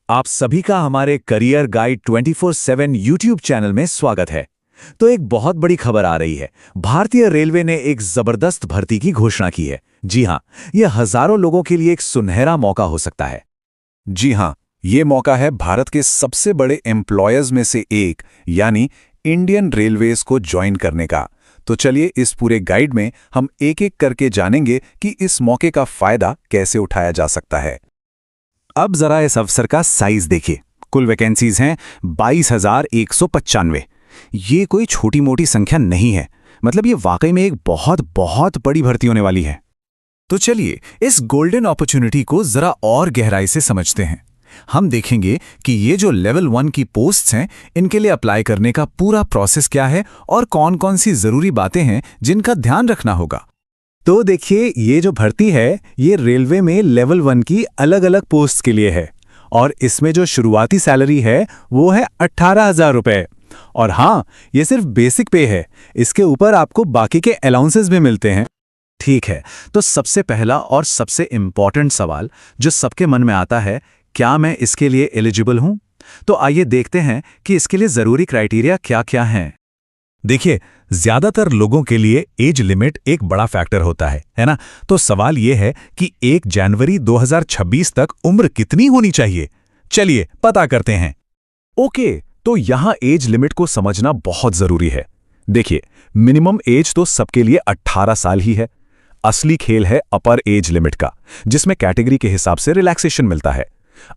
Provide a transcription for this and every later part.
आप सभी का हमारे करियर गाइड 24/7 यूट्यूब चैनल में स्वागत है। तो एक बहुत बड़ी खबर आ रही है। भारतीय रेलवे ने एक जबरदस्त भर्ती की घोषणा की है। जी हां, यह हजारों लोगों के लिए एक सुनहरा मौका हो सकता है। जी हां, ये मौका है भारत के सबसे बड़े एम्प्लॉयर्स में से एक यानी इंडियन रेलवेज को ज्वाइन करने का। तो चलिए इस पूरे गाइड में हम एक एक करके जानेंगे कि इस मौके का फायदा कैसे उठाया जा सकता है। अब जरा इस अवसर का साइज देखिए। कुल वैकेंसीज हैं 22,195। ये कोई छोटी मोटी संख्या नहीं है। मतलब ये वाकई में एक बहुत बहुत बड़ी भर्ती होने वाली है। तो चलिए इस गोल्डन अपॉर्चुनिटी को जरा और गहराई से समझते हैं। हम देखेंगे कि ये जो लेवल 1 की पोस्ट्स हैं, इनके लिए अप्लाई करने का पूरा प्रोसेस क्या है और कौन कौन सी जरूरी बातें हैं जिनका ध्यान रखना होगा। तो देखिए, ये जो भर्ती है ये रेलवे में लेवल 1 की अलग अलग पोस्ट के लिए है और इसमें जो शुरुआती सैलरी है वो है 18,000 रुपए। और हाँ, ये सिर्फ बेसिक पे है। इसके ऊपर आपको बाकी के अलाउंसेस भी मिलते हैं। ठीक है, तो सबसे पहला और सबसे इम्पॉर्टेंट सवाल जो सबके मन में आता है, क्या मैं इसके लिए एलिजिबल हूं? तो आइए देखते हैं कि इसके लिए जरूरी क्राइटेरिया क्या क्या हैं। देखिए, ज्यादातर लोगों के लिए एज लिमिट एक बड़ा फैक्टर होता है ना? तो सवाल यह है कि 1 जनवरी 2026 तक उम्र कितनी होनी चाहिए? चलिए पता करते हैं। ओके, तो यहां एज लिमिट को समझना बहुत जरूरी है। देखिए, मिनिमम एज तो सबके लिए 18 साल ही है। असली खेल है अपर एज लिमिट का, जिसमें कैटेगरी के हिसाब से रिलैक्सेशन मिलता है।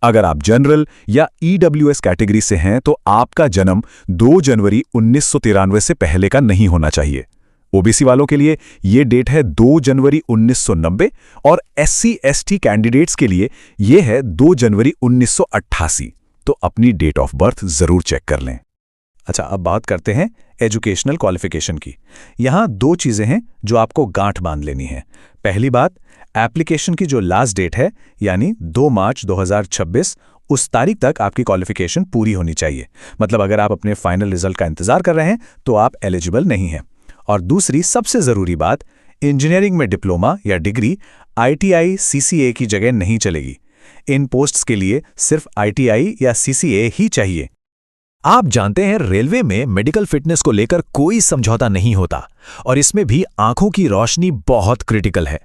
अगर आप जनरल या ईडब्ल्यूएस कैटेगरी से हैं तो आपका जन्म 2 जनवरी 1993 से पहले का नहीं होना चाहिए। ओबीसी वालों के लिए यह डेट है 2 जनवरी 1990 और SC/ST कैंडिडेट्स के लिए यह है 2 जनवरी 1988। तो अपनी डेट ऑफ बर्थ जरूर चेक कर लें। अच्छा, अब बात करते हैं एजुकेशनल क्वालिफिकेशन की। यहां 2 चीजें हैं जो आपको गांठ बांध लेनी है। पहली बात, एप्लीकेशन की जो लास्ट डेट है यानी 2 मार्च 2026, उस तारीख तक आपकी क्वालिफिकेशन पूरी होनी चाहिए। मतलब अगर आप अपने फाइनल रिजल्ट का इंतजार कर रहे हैं तो आप एलिजिबल नहीं हैं। और दूसरी सबसे जरूरी बात, इंजीनियरिंग में डिप्लोमा या डिग्री ITI CCA की जगह नहीं चलेगी। इन पोस्ट्स के लिए सिर्फ ITI या CCA ही चाहिए। आप जानते हैं, रेलवे में मेडिकल फिटनेस को लेकर कोई समझौता नहीं होता और इसमें भी आंखों की रोशनी बहुत क्रिटिकल है।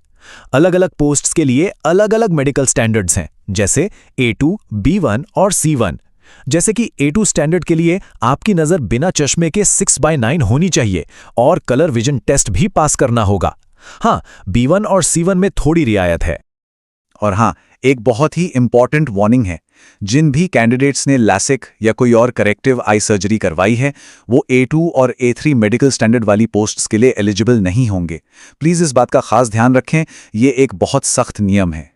अलग अलग पोस्ट्स के लिए अलग अलग मेडिकल स्टैंडर्ड्स हैं, जैसे A2, B1 और C1। जैसे कि A2 स्टैंडर्ड के लिए आपकी नज़र बिना चश्मे के 6/9 होनी चाहिए और कलर विजन टेस्ट भी पास करना होगा। हाँ, B1 और C1 में थोड़ी रियायत है। और हाँ, एक बहुत ही इंपॉर्टेंट वार्निंग है। जिन भी कैंडिडेट्स ने लैसिक या कोई और करेक्टिव आई सर्जरी करवाई है वो A2 और A3 मेडिकल स्टैंडर्ड वाली पोस्ट्स के लिए एलिजिबल नहीं होंगे। प्लीज इस बात का खास ध्यान रखें, ये एक बहुत सख्त नियम है।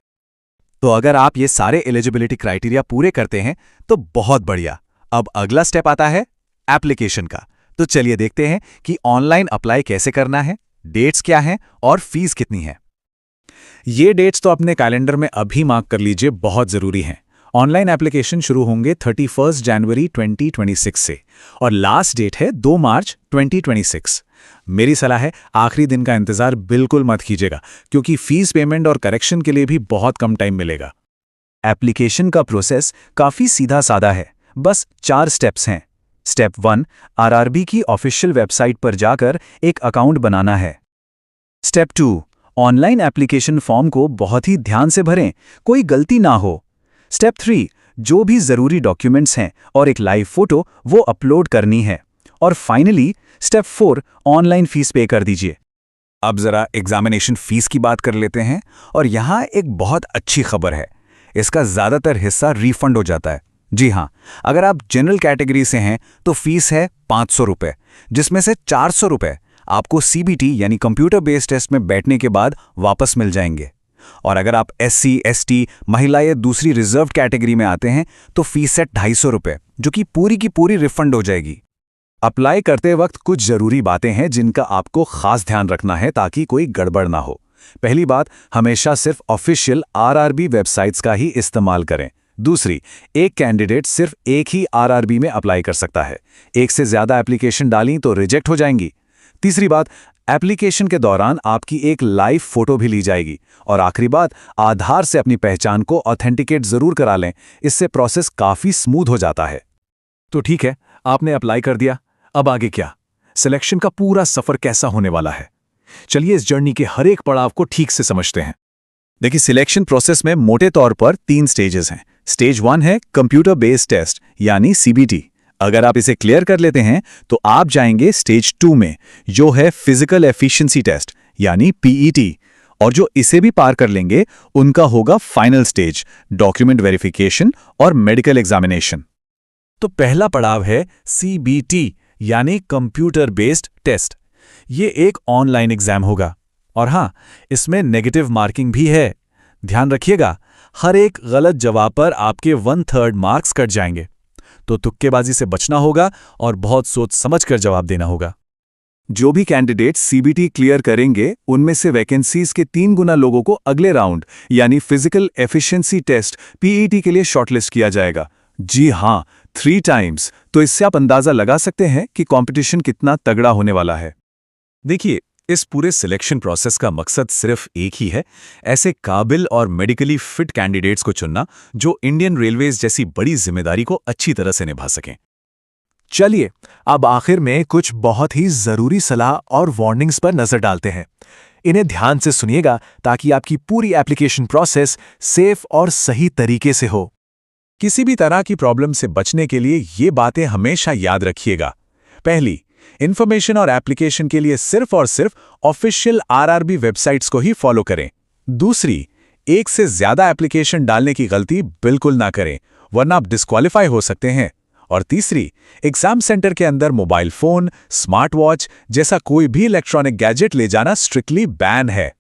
तो अगर आप ये सारे एलिजिबिलिटी क्राइटेरिया पूरे करते हैं तो बहुत बढ़िया। अब अगला स्टेप आता है एप्लीकेशन का। तो चलिए देखते हैं कि ऑनलाइन अप्लाई कैसे करना है, डेट्स क्या हैं और फीस कितनी है। ये डेट्स तो अपने कैलेंडर में अभी मार्क कर लीजिए, बहुत जरूरी हैं। ऑनलाइन एप्लीकेशन शुरू होंगे 31 जनवरी 2026 से और लास्ट डेट है 2 मार्च 2026। मेरी सलाह है आखिरी दिन का इंतजार बिल्कुल मत कीजिएगा, क्योंकि फीस पेमेंट और करेक्शन के लिए भी बहुत कम टाइम मिलेगा। एप्लीकेशन का प्रोसेस काफी सीधा साधा है। बस 4 स्टेप्स हैं। स्टेप 1, RRB की ऑफिशियल वेबसाइट पर जाकर एक अकाउंट बनाना है। स्टेप 2, ऑनलाइन एप्लीकेशन फॉर्म को बहुत ही ध्यान से भरें, कोई गलती ना हो। स्टेप 3, जो भी जरूरी डॉक्यूमेंट्स हैं और एक लाइव फोटो वो अपलोड करनी है। और फाइनली स्टेप 4, ऑनलाइन फीस पे कर दीजिए। अब जरा एग्जामिनेशन फीस की बात कर लेते हैं और यहाँ एक बहुत अच्छी खबर है, इसका ज्यादातर हिस्सा रिफंड हो जाता है। जी हाँ, अगर आप जनरल कैटेगरी से हैं तो फीस है 500 रुपये, जिसमें से 400 रुपये आपको CBT यानी कंप्यूटर बेस्ड टेस्ट में बैठने के बाद वापस मिल जाएंगे। और अगर आप SC/ST, महिला या दूसरी रिजर्व कैटेगरी में आते हैं तो फीस है 250 रुपये, जो कि पूरी की पूरी रिफंड हो जाएगी। अप्लाई करते वक्त कुछ जरूरी बातें हैं जिनका आपको खास ध्यान रखना है ताकि कोई गड़बड़ ना हो। पहली बात, हमेशा सिर्फ ऑफिशियल RRB वेबसाइट्स का ही इस्तेमाल करें। दूसरी, एक कैंडिडेट सिर्फ एक ही RRB में अप्लाई कर सकता है। एक से ज्यादा एप्लीकेशन डाली तो रिजेक्ट हो जाएंगी। तीसरी बात, एप्लीकेशन के दौरान आपकी एक लाइव फोटो भी ली जाएगी। और आखिरी बात, आधार से अपनी पहचान को ऑथेंटिकेट जरूर करा लें, इससे प्रोसेस काफी स्मूथ हो जाता है। तो ठीक है, आपने अप्लाई कर दिया, अब आगे क्या? सिलेक्शन का पूरा सफर कैसा होने वाला है? चलिए इस जर्नी के हर एक पड़ाव को ठीक से समझते हैं। देखिए, सिलेक्शन प्रोसेस में मोटे तौर पर 3 स्टेजेस हैं। स्टेज 1 है कंप्यूटर बेस्ड टेस्ट यानी CBT। अगर आप इसे क्लियर कर लेते हैं तो आप जाएंगे स्टेज 2 में, जो है फिजिकल एफिशिएंसी टेस्ट यानी PET। और जो इसे भी पार कर लेंगे उनका होगा फाइनल स्टेज, डॉक्यूमेंट वेरिफिकेशन और मेडिकल एग्जामिनेशन। तो पहला पड़ाव है CBT यानी कंप्यूटर बेस्ड टेस्ट। ये एक ऑनलाइन एग्जाम होगा और हां, इसमें नेगेटिव मार्किंग भी है। ध्यान रखिएगा, हर एक गलत जवाब पर आपके 1/3 मार्क्स कट जाएंगे। तो तुक्केबाजी से बचना होगा और बहुत सोच समझकर जवाब देना होगा। जो भी कैंडिडेट CBT क्लियर करेंगे उनमें से वैकेंसीज के 3 गुना लोगों को अगले राउंड यानी फिजिकल एफिशिएंसी टेस्ट PET के लिए शॉर्टलिस्ट किया जाएगा। जी हां, 3 टाइम्स। तो इससे आप अंदाजा लगा सकते हैं कि कंपटीशन कितना तगड़ा होने वाला है। देखिए, इस पूरे सिलेक्शन प्रोसेस का मकसद सिर्फ एक ही है, ऐसे काबिल और मेडिकली फिट कैंडिडेट्स को चुनना जो इंडियन रेलवेज जैसी बड़ी जिम्मेदारी को अच्छी तरह से निभा सकें। चलिए अब आखिर में कुछ बहुत ही जरूरी सलाह और वार्निंग्स पर नजर डालते हैं। इन्हें ध्यान से सुनिएगा ताकि आपकी पूरी एप्लीकेशन प्रोसेस सेफ और सही तरीके से हो। किसी भी तरह की प्रॉब्लम से बचने के लिए ये बातें हमेशा याद रखिएगा। पहली, इंफॉर्मेशन और एप्लीकेशन के लिए सिर्फ और सिर्फ ऑफिशियल RRB वेबसाइट्स को ही फॉलो करें। दूसरी, एक से ज्यादा एप्लीकेशन डालने की गलती बिल्कुल ना करें, वरना आप डिस्क्वालीफाई हो सकते हैं। और तीसरी, एग्जाम सेंटर के अंदर मोबाइल फोन, स्मार्ट वॉच जैसा कोई भी इलेक्ट्रॉनिक गैजेट ले जाना स्ट्रिक्टली बैन है।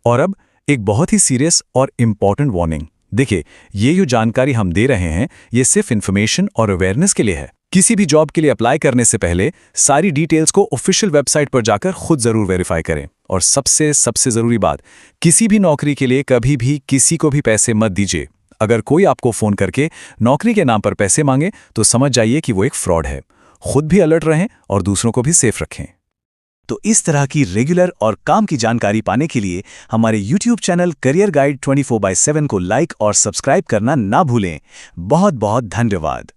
और अब एक बहुत ही सीरियस और इंपॉर्टेंट वार्निंग। देखिए, ये जो जानकारी हम दे रहे हैं ये सिर्फ इन्फॉर्मेशन और अवेयरनेस के लिए है। किसी भी जॉब के लिए अप्लाई करने से पहले सारी डिटेल्स को ऑफिशियल वेबसाइट पर जाकर खुद जरूर वेरीफाई करें। और सबसे जरूरी बात, किसी भी नौकरी के लिए कभी भी किसी को भी पैसे मत दीजिए। अगर कोई आपको फोन करके नौकरी के नाम पर पैसे मांगे तो समझ जाइए कि वो एक फ्रॉड है। खुद भी अलर्ट रहें और दूसरों को भी सेफ रखें। तो इस तरह की रेगुलर और काम की जानकारी पाने के लिए हमारे YouTube चैनल करियर गाइड 24/7 को लाइक और सब्सक्राइब करना ना भूलें। बहुत बहुत धन्यवाद।